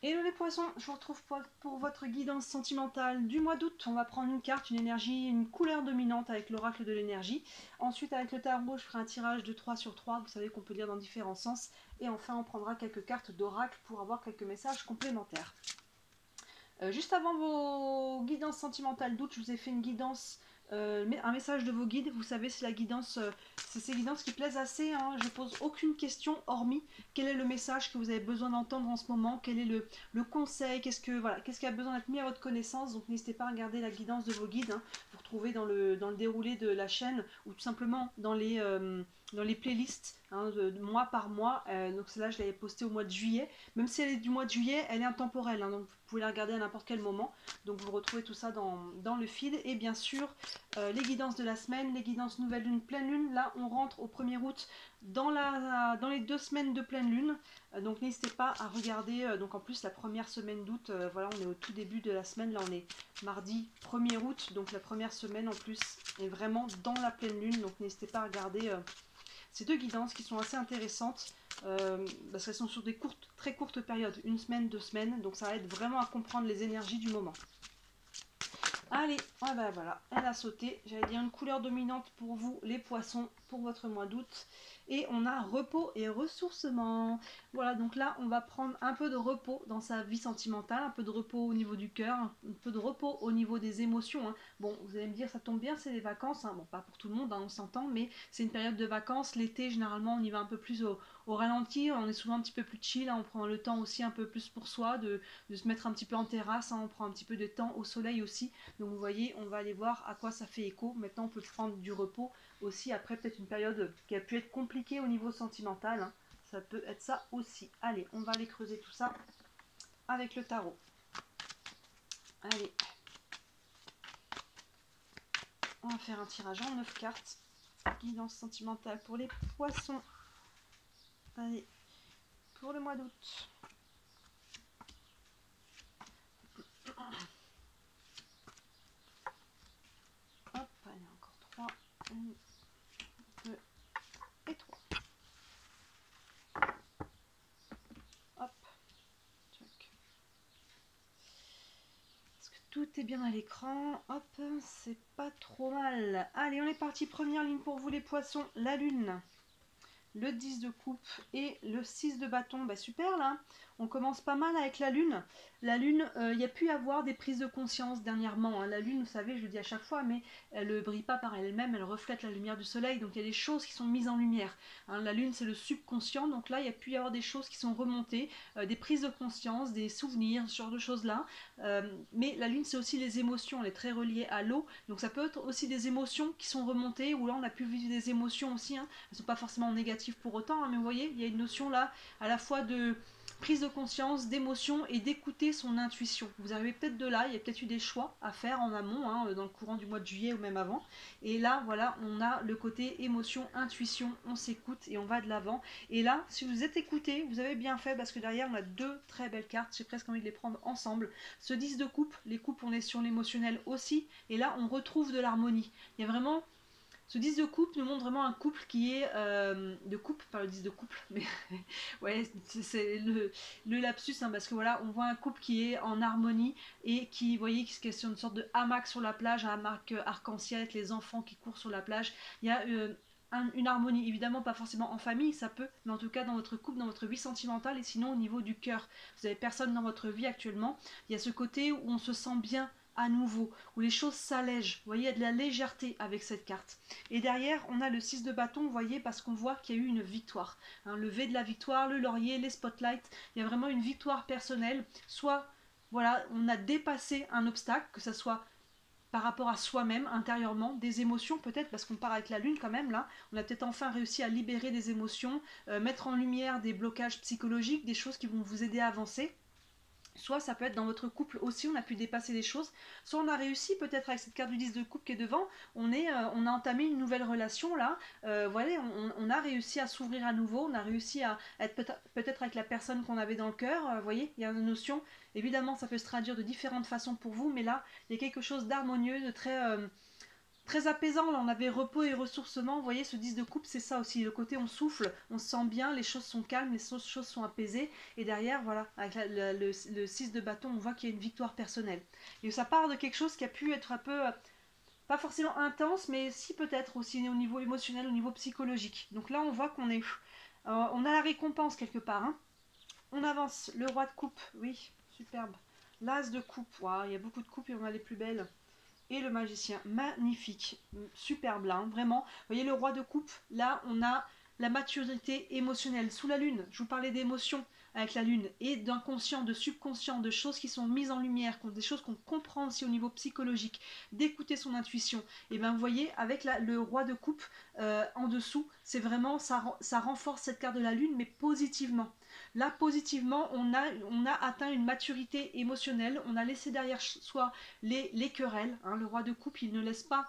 Hello les poissons, je vous retrouve pour votre guidance sentimentale du mois d'août. On va prendre une carte, une énergie, une couleur dominante avec l'oracle de l'énergie. Ensuite avec le tarot, je ferai un tirage de 3 sur 3, vous savez qu'on peut lire dans différents sens. Et enfin on prendra quelques cartes d'oracle pour avoir quelques messages complémentaires. Juste avant vos guidances sentimentales d'août, je vous ai fait une guidance, un message de vos guides. Vous savez, c'est la guidance, c'est ces guidances qui plaisent assez. Hein. Je pose aucune question hormis quel est le message que vous avez besoin d'entendre en ce moment, quel est le conseil, qu'est-ce qui a besoin d'être mis à votre connaissance. Donc n'hésitez pas à regarder la guidance de vos guides. Hein. Vous retrouvez dans le déroulé de la chaîne ou tout simplement dans les playlists hein, de mois par mois. Donc celle-là, je l'avais postée au mois de juillet. Même si elle est du mois de juillet, elle est intemporelle. Hein, donc vous pouvez la regarder à n'importe quel moment. Donc vous retrouvez tout ça dans le feed. Et bien sûr, les guidances de la semaine, les guidances nouvelle lune, pleine lune. Là, on rentre au 1er août dans les 2 semaines de pleine lune. Donc n'hésitez pas à regarder. Donc en plus, la première semaine d'août, voilà, on est au tout début de la semaine. Là, on est mardi 1er août. Donc la première semaine en plus est vraiment dans la pleine lune. Donc n'hésitez pas à regarder ces deux guidances qui sont assez intéressantes. Parce qu'elles sont sur des très courtes périodes, 1 semaine, 2 semaines, donc ça aide vraiment à comprendre les énergies du moment. Allez, ah ben voilà, elle a sauté, j'allais dire une couleur dominante pour vous les poissons, pour votre mois d'août. Et on a repos et ressourcement. Voilà, donc là on va prendre un peu de repos dans sa vie sentimentale, un peu de repos au niveau du cœur, un peu de repos au niveau des émotions. Hein. Bon, vous allez me dire, ça tombe bien, c'est les vacances, hein. Bon, pas pour tout le monde, hein, on s'entend, mais c'est une période de vacances. L'été, généralement, on y va un peu plus au ralenti, on est souvent un petit peu plus chill, hein. On prend le temps aussi un peu plus pour soi, de se mettre un petit peu en terrasse, hein. On prend un petit peu de temps au soleil aussi. Donc vous voyez, on va aller voir à quoi ça fait écho. Maintenant, on peut prendre du repos aussi après peut-être une période qui a pu être compliquée au niveau sentimental. Hein. Ça peut être ça aussi. Allez, on va aller creuser tout ça avec le tarot. Allez. On va faire un tirage en 9 cartes. Guidance sentimentale pour les poissons. Allez, pour le mois d'août. Hop, allez, encore 3. 1, 2 et 3. Hop. Check. Est-ce que tout est bien à l'écran? Hop, c'est pas trop mal. Allez, on est parti. Première ligne pour vous les poissons. La lune. Le 10 de coupe et le 6 de bâton. Bah super là, on commence pas mal avec la lune. La lune, il y a pu y avoir des prises de conscience dernièrement. Hein. La lune, vous savez, je le dis à chaque fois, mais elle ne brille pas par elle-même, elle reflète la lumière du soleil. Donc il y a des choses qui sont mises en lumière. Hein. La lune, c'est le subconscient. Donc là, il y a pu y avoir des choses qui sont remontées, des prises de conscience, des souvenirs, ce genre de choses-là. Mais la lune, c'est aussi les émotions. Elle est très reliée à l'eau. Donc ça peut être aussi des émotions qui sont remontées, où là, on a pu vivre des émotions aussi. Hein. Elles ne sont pas forcément négatives pour autant, hein, mais vous voyez, il y a une notion là à la fois de prise de conscience, d'émotion et d'écouter son intuition. Vous arrivez peut-être de là, il y a peut-être eu des choix à faire en amont, hein, dans le courant du mois de juillet ou même avant. Et là, voilà, on a le côté émotion, intuition, on s'écoute et on va de l'avant. Et là, si vous êtes écouté, vous avez bien fait parce que derrière, on a 2 très belles cartes. J'ai presque envie de les prendre ensemble. Ce 10 de coupe, les coupes, on est sur l'émotionnel aussi. Et là, on retrouve de l'harmonie. Il y a vraiment... Ce 10 de couple nous montre vraiment un couple qui est de couple, pas le 10 de couple, mais ouais, c'est le lapsus, hein, parce que voilà, on voit un couple qui est en harmonie et qui, vous voyez, qui se questionne une sorte de hamac sur la plage, un hamac arc-en-ciel avec les enfants qui courent sur la plage. Il y a une harmonie, évidemment pas forcément en famille, ça peut, mais en tout cas dans votre couple, dans votre vie sentimentale et sinon au niveau du cœur. Vous avez personne dans votre vie actuellement, il y a ce côté où on se sent bien à nouveau, où les choses s'allègent. Vous voyez, il y a de la légèreté avec cette carte. Et derrière, on a le 6 de bâton, vous voyez, parce qu'on voit qu'il y a eu une victoire. Hein, le V de la victoire, le laurier, les spotlights, il y a vraiment une victoire personnelle. Soit, voilà, on a dépassé un obstacle, que ce soit par rapport à soi-même, intérieurement, des émotions peut-être, parce qu'on part avec la lune quand même, là, on a peut-être enfin réussi à libérer des émotions, mettre en lumière des blocages psychologiques, des choses qui vont vous aider à avancer. Soit ça peut être dans votre couple aussi, on a pu dépasser des choses. Soit on a réussi peut-être avec cette carte du 10 de coupe qui est devant, on a entamé une nouvelle relation là. Voilà, on a réussi à s'ouvrir à nouveau, on a réussi à être peut-être avec la personne qu'on avait dans le cœur. Vous voyez, il y a une notion. Évidemment, ça peut se traduire de différentes façons pour vous, mais là, il y a quelque chose d'harmonieux, de très Très apaisant, là on avait repos et ressourcement, vous voyez ce 10 de coupe c'est ça aussi, le côté on souffle, on se sent bien, les choses sont calmes, les choses sont apaisées, et derrière voilà, avec le 6 de bâton on voit qu'il y a une victoire personnelle. Et ça part de quelque chose qui a pu être un peu, pas forcément intense, mais si peut-être aussi au niveau émotionnel, au niveau psychologique. Donc là on voit qu'on est, on a la récompense quelque part, hein. On avance, le roi de coupe, oui, superbe. L'as de coupe, waouh, il y a beaucoup de coupes et on a les plus belles. Et le magicien, magnifique, superbe là, hein, vraiment. Vous voyez le roi de coupe, là on a la maturité émotionnelle. Sous la lune, je vous parlais d'émotions avec la lune, et d'inconscient, de subconscient, de choses qui sont mises en lumière, des choses qu'on comprend aussi au niveau psychologique, d'écouter son intuition. Et bien vous voyez, avec le roi de coupe en dessous, c'est vraiment, ça renforce cette carte de la lune, mais positivement. Là, positivement, on a atteint une maturité émotionnelle, on a laissé derrière soi les querelles. Hein, le roi de coupe, il ne laisse pas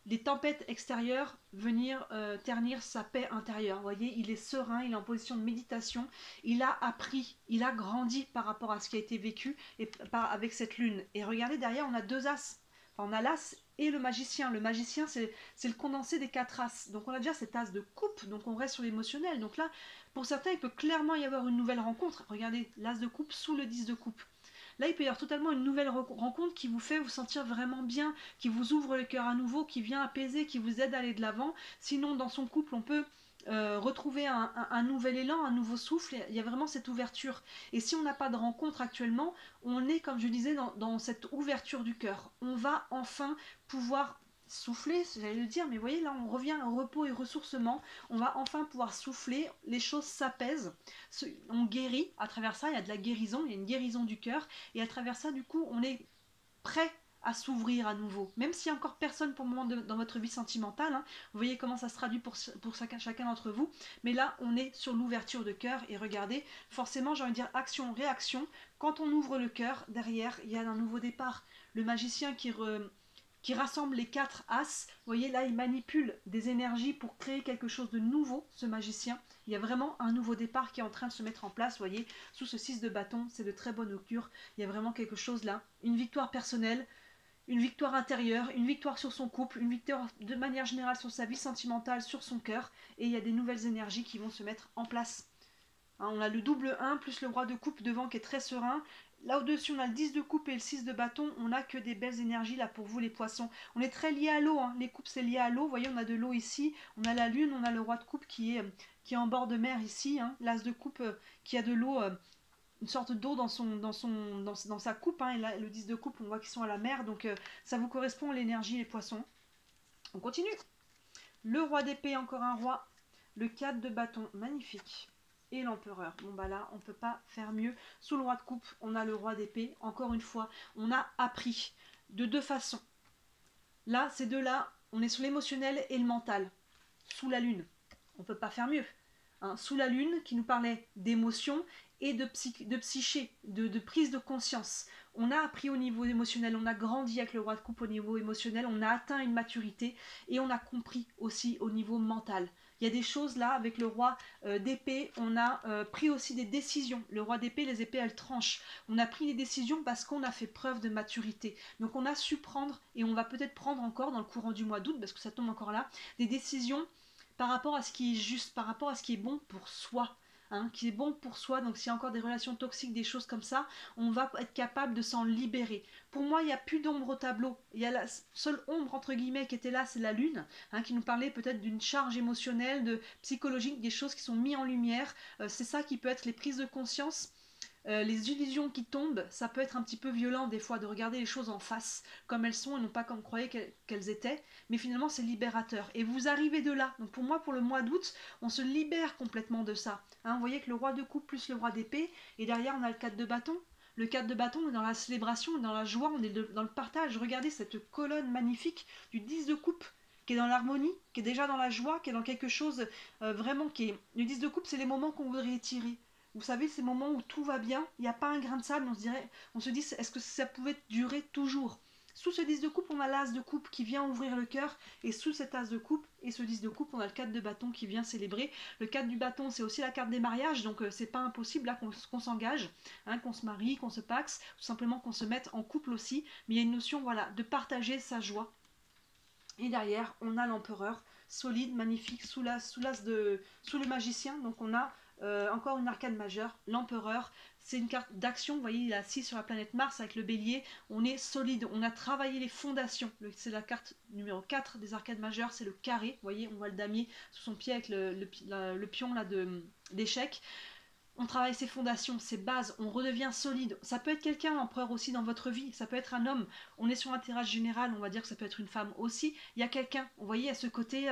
les tempêtes extérieures venir ternir sa paix intérieure. Vous voyez, il est serein, il est en position de méditation, il a appris, il a grandi par rapport à ce qui a été vécu et avec cette lune. Et regardez, derrière, on a deux as. Enfin, on a l'as et le magicien. Le magicien, c'est le condensé des quatre as. Donc on a déjà cet as de coupe, donc on reste sur l'émotionnel. Donc là, pour certains, il peut clairement y avoir une nouvelle rencontre. Regardez, l'as de coupe sous le 10 de coupe. Là, il peut y avoir totalement une nouvelle rencontre qui vous fait vous sentir vraiment bien, qui vous ouvre le cœur à nouveau, qui vient apaiser, qui vous aide à aller de l'avant. Sinon, dans son couple, on peut retrouver un nouvel élan, un nouveau souffle. Il y a vraiment cette ouverture. Et si on n'a pas de rencontre actuellement, on est, comme je disais, dans cette ouverture du cœur. On va enfin pouvoir souffler, j'allais le dire, mais vous voyez, là, on revient au repos et ressourcement. On va enfin pouvoir souffler, les choses s'apaisent, on guérit à travers ça, il y a de la guérison, il y a une guérison du cœur, et à travers ça, du coup, on est prêt à s'ouvrir à nouveau, même s'il n'y a encore personne pour le moment dans votre vie sentimentale, hein. Vous voyez comment ça se traduit pour chacun d'entre vous, mais là on est sur l'ouverture de cœur, et regardez, forcément j'ai envie de dire action-réaction, quand on ouvre le cœur, derrière il y a un nouveau départ. Le magicien qui rassemble les quatre as, vous voyez là il manipule des énergies pour créer quelque chose de nouveau, ce magicien. Il y a vraiment un nouveau départ qui est en train de se mettre en place, vous voyez, sous ce 6 de bâton, c'est de très bonne augure. Il y a vraiment quelque chose là, une victoire personnelle, une victoire intérieure, une victoire sur son couple, une victoire de manière générale sur sa vie sentimentale, sur son cœur, et il y a des nouvelles énergies qui vont se mettre en place. Hein, on a le double 1 plus le roi de coupe devant qui est très serein. Là au-dessus, on a le 10 de coupe et le 6 de bâton. On n'a que des belles énergies là pour vous les poissons. On est très lié à l'eau, hein. Les coupes c'est lié à l'eau. Vous voyez, on a de l'eau ici. On a la lune, on a le roi de coupe qui est en bord de mer ici. Hein. L'as de coupe qui a de l'eau, une sorte d'eau dans sa coupe. Hein. Et là, le 10 de coupe, on voit qu'ils sont à la mer. Donc ça vous correspond l'énergie les poissons. On continue. Le roi d'épée, encore un roi. Le 4 de bâton, magnifique. Et l'empereur. Bon bah là, on ne peut pas faire mieux. Sous le roi de coupe, on a le roi d'épée. Encore une fois, on a appris de deux façons. Là, ces deux-là, on est sur l'émotionnel et le mental. Sous la lune, on ne peut pas faire mieux. Hein, sous la lune, qui nous parlait d'émotion et de psyché, de prise de conscience. On a appris au niveau émotionnel, on a grandi avec le roi de coupe au niveau émotionnel, on a atteint une maturité et on a compris aussi au niveau mental. Il y a des choses là, avec le roi d'épée, on a pris aussi des décisions. Le roi d'épée, les épées, elles tranchent. On a pris des décisions parce qu'on a fait preuve de maturité. Donc on a su prendre, et on va peut-être prendre encore dans le courant du mois d'août, parce que ça tombe encore là, des décisions par rapport à ce qui est juste, par rapport à ce qui est bon pour soi. Hein, qui est bon pour soi, donc s'il y a encore des relations toxiques, des choses comme ça, on va être capable de s'en libérer. Pour moi, il n'y a plus d'ombre au tableau. Il y a la seule ombre, entre guillemets, qui était là, c'est la lune, hein, qui nous parlait peut-être d'une charge émotionnelle, psychologique, des choses qui sont mises en lumière. C'est ça qui peut être les prises de conscience. Les illusions qui tombent, ça peut être un petit peu violent des fois de regarder les choses en face, comme elles sont et non pas comme on croyait qu'elles étaient, mais finalement c'est libérateur. Et vous arrivez de là. Donc pour moi, pour le mois d'août, on se libère complètement de ça. Hein, vous voyez que le roi de coupe plus le roi d'épée, et derrière on a le 4 de bâton. Le 4 de bâton, on est dans la célébration, on est dans la joie, on est dans le partage. Regardez cette colonne magnifique du 10 de coupe, qui est dans l'harmonie, qui est déjà dans la joie, qui est dans quelque chose vraiment qui est... Le 10 de coupe, c'est les moments qu'on voudrait étirer. Vous savez, ces moments où tout va bien, il n'y a pas un grain de sable, on se dit, est-ce que ça pouvait durer toujours? Sous ce 10 de coupe, on a l'as de coupe qui vient ouvrir le cœur, et sous cet as de coupe et ce 10 de coupe, on a le 4 de bâton qui vient célébrer. Le 4 du bâton, c'est aussi la carte des mariages, donc c'est pas impossible là qu'on s'engage, hein, qu'on se marie, qu'on se paxe, tout simplement qu'on se mette en couple aussi, mais il y a une notion, voilà, de partager sa joie. Et derrière, on a l'empereur, solide, magnifique, sous le magicien. Donc on a encore une arcane majeure, l'empereur. C'est une carte d'action, vous voyez, il est assis sur la planète Mars avec le bélier. On est solide, on a travaillé les fondations. C'est la carte numéro 4 des arcades majeures, c'est le carré. Vous voyez, on voit le damier sous son pied avec le pion là d'échec. On travaille ses fondations, ses bases, on redevient solide. Ça peut être quelqu'un, l'empereur aussi dans votre vie, ça peut être un homme. On est sur un tirage général, on va dire que ça peut être une femme aussi. Il y a quelqu'un, vous voyez, à ce côté,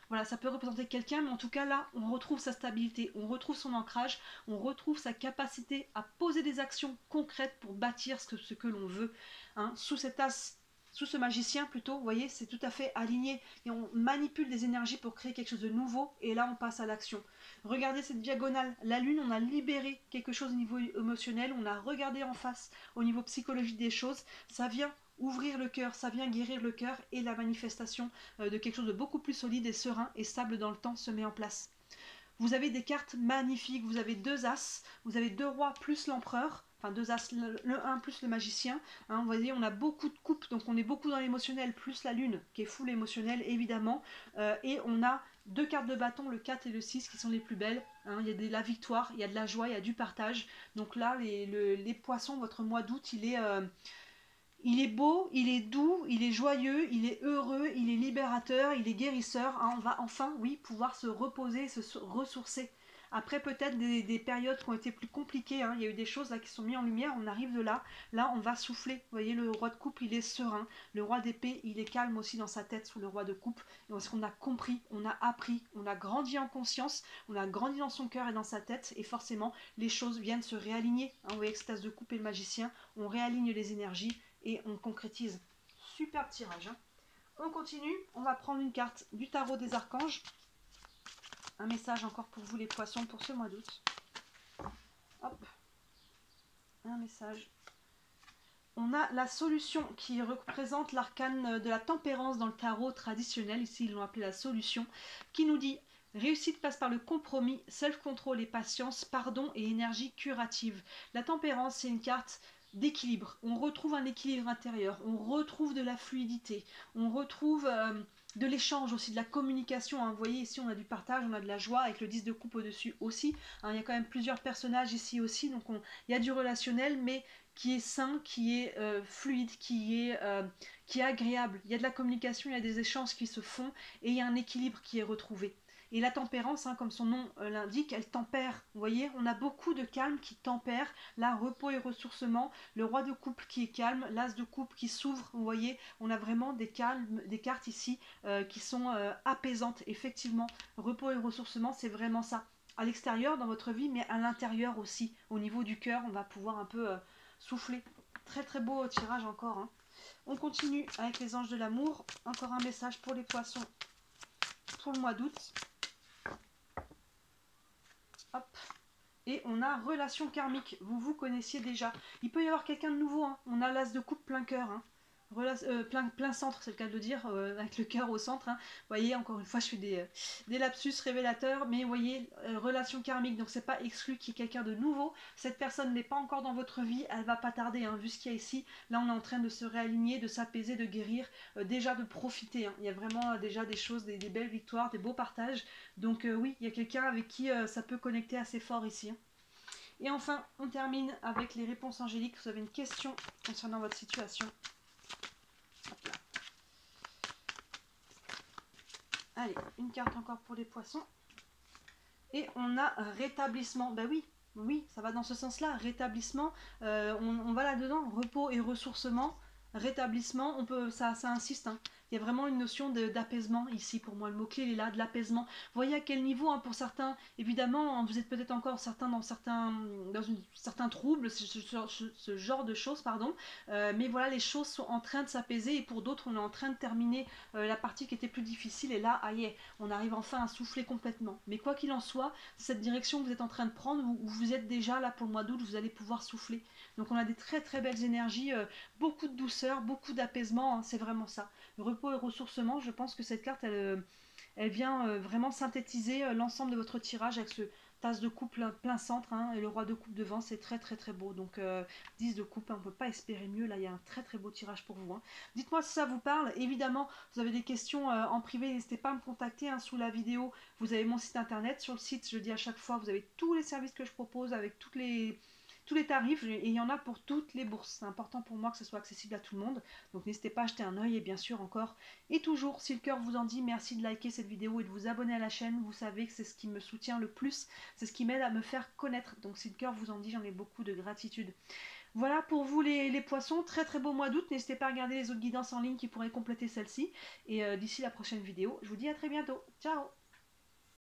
voilà, ça peut représenter quelqu'un, mais en tout cas là, on retrouve sa stabilité, on retrouve son ancrage, on retrouve sa capacité à poser des actions concrètes pour bâtir ce que l'on veut. Hein. Sous cet as, sous ce magicien plutôt, vous voyez, c'est tout à fait aligné et on manipule des énergies pour créer quelque chose de nouveau et là on passe à l'action. Regardez cette diagonale, la lune, on a libéré quelque chose au niveau émotionnel, on a regardé en face au niveau psychologique des choses, ça vient ouvrir le cœur, ça vient guérir le cœur et la manifestation de quelque chose de beaucoup plus solide et serein et stable dans le temps se met en place. Vous avez des cartes magnifiques, vous avez 2 as, vous avez 2 rois plus l'empereur, enfin 2 as, le 1 plus le magicien. Hein, vous voyez, on a beaucoup de coupes, donc on est beaucoup dans l'émotionnel, plus la lune, qui est full émotionnel évidemment. Et on a 2 cartes de bâton, le 4 et le 6, qui sont les plus belles. Hein, il y a de la victoire, il y a de la joie, il y a du partage. Donc là, les poissons, votre mois d'août, il est beau, il est doux, il est joyeux, il est heureux, il est libérateur, il est guérisseur. Hein, on va enfin, oui, pouvoir se reposer, se ressourcer. Après peut-être des périodes qui ont été plus compliquées, hein. Il y a eu des choses là qui sont mises en lumière, on arrive de là, là on va souffler. Vous voyez, le roi de coupe il est serein, le roi d'épée il est calme aussi dans sa tête sous le roi de coupe. Parce qu'on a compris, on a appris, on a grandi en conscience, on a grandi dans son cœur et dans sa tête, et forcément les choses viennent se réaligner. Hein, vous voyez, extase de coupe et le magicien, on réaligne les énergies et on concrétise. Super tirage. Hein. On continue, on va prendre une carte du tarot des archanges. Un message encore pour vous les poissons pour ce mois d'août. Hop, un message. On a la solution qui représente l'arcane de la tempérance dans le tarot traditionnel, ici ils l'ont appelé la solution, qui nous dit réussite passe par le compromis, self-control et patience, pardon et énergie curative. La tempérance, c'est une carte d'équilibre. On retrouve un équilibre intérieur, on retrouve de la fluidité, on retrouve de l'échange aussi, de la communication. Hein. Vous voyez ici on a du partage, on a de la joie avec le 10 de coupe au-dessus aussi. Hein, il y a quand même plusieurs personnages ici aussi, donc il y a du relationnel, mais qui est sain, qui est fluide, qui est agréable. Il y a de la communication, il y a des échanges qui se font et il y a un équilibre qui est retrouvé. Et la tempérance, hein, comme son nom l'indique, elle tempère. Vous voyez, on a beaucoup de calme qui tempère. Là, repos et ressourcement. Le roi de coupe qui est calme, l'as de coupe qui s'ouvre. Vous voyez, on a vraiment des cartes ici qui sont apaisantes. Effectivement, repos et ressourcement, c'est vraiment ça. À l'extérieur, dans votre vie, mais à l'intérieur aussi. Au niveau du cœur, on va pouvoir un peu souffler. Très très beau tirage encore. Hein. On continue avec les anges de l'amour. Encore un message pour les poissons pour le mois d'août. Hop. Et on a relation karmique. Vous vous connaissiez déjà. Il peut y avoir quelqu'un de nouveau. Hein. On a l'as de coupe plein cœur. Hein. Plein centre, c'est le cas de le dire, avec le cœur au centre. Hein. Vous voyez, encore une fois, je fais des lapsus révélateurs, mais vous voyez, relation karmique, donc c'est pas exclu qu'il y ait quelqu'un de nouveau. Cette personne n'est pas encore dans votre vie, elle va pas tarder, hein, vu ce qu'il y a ici. Là, on est en train de se réaligner, de s'apaiser, de guérir, déjà de profiter. Hein. Il y a vraiment déjà des choses, des belles victoires, des beaux partages. Donc oui, il y a quelqu'un avec qui ça peut connecter assez fort ici. Hein. Et enfin, on termine avec les réponses angéliques. Vous avez une question concernant votre situation. Allez, une carte encore pour les poissons. Et on a rétablissement. Ben oui, oui, ça va dans ce sens-là. Rétablissement, on va là-dedans. Repos et ressourcement. Rétablissement, ça insiste. Hein. Il y a vraiment une notion d'apaisement ici pour moi. Le mot-clé il est là, de l'apaisement. Vous voyez à quel niveau, hein, pour certains, évidemment, vous êtes peut-être encore dans certains troubles, ce genre de choses, pardon. Mais voilà, les choses sont en train de s'apaiser et pour d'autres, on est en train de terminer la partie qui était plus difficile. Et là, aïe, on arrive enfin à souffler complètement. Mais quoi qu'il en soit, cette direction que vous êtes en train de prendre, où vous êtes déjà là pour le mois d'août, vous allez pouvoir souffler. Donc on a des très très belles énergies, beaucoup de douceur, beaucoup d'apaisement, hein, c'est vraiment ça. Repos et ressourcement, je pense que cette carte, elle vient vraiment synthétiser l'ensemble de votre tirage avec tasse de coupe plein centre, hein, et le roi de coupe devant, c'est très très très beau. Donc 10 de coupe, hein, on ne peut pas espérer mieux. Là, il y a un très très beau tirage pour vous, hein. Dites-moi si ça vous parle. Évidemment, vous avez des questions en privé, n'hésitez pas à me contacter, hein, sous la vidéo. Vous avez mon site internet. Sur le site, je le dis à chaque fois, vous avez tous les services que je propose avec tous les tarifs, et il y en a pour toutes les bourses. C'est important pour moi que ce soit accessible à tout le monde. Donc n'hésitez pas à jeter un œil, et bien sûr encore et toujours, si le cœur vous en dit, merci de liker cette vidéo et de vous abonner à la chaîne. Vous savez que c'est ce qui me soutient le plus, c'est ce qui m'aide à me faire connaître. Donc si le cœur vous en dit, j'en ai beaucoup de gratitude. Voilà pour vous les poissons, très très beau mois d'août. N'hésitez pas à regarder les autres guidances en ligne qui pourraient compléter celle-ci. Et d'ici la prochaine vidéo, je vous dis à très bientôt. Ciao!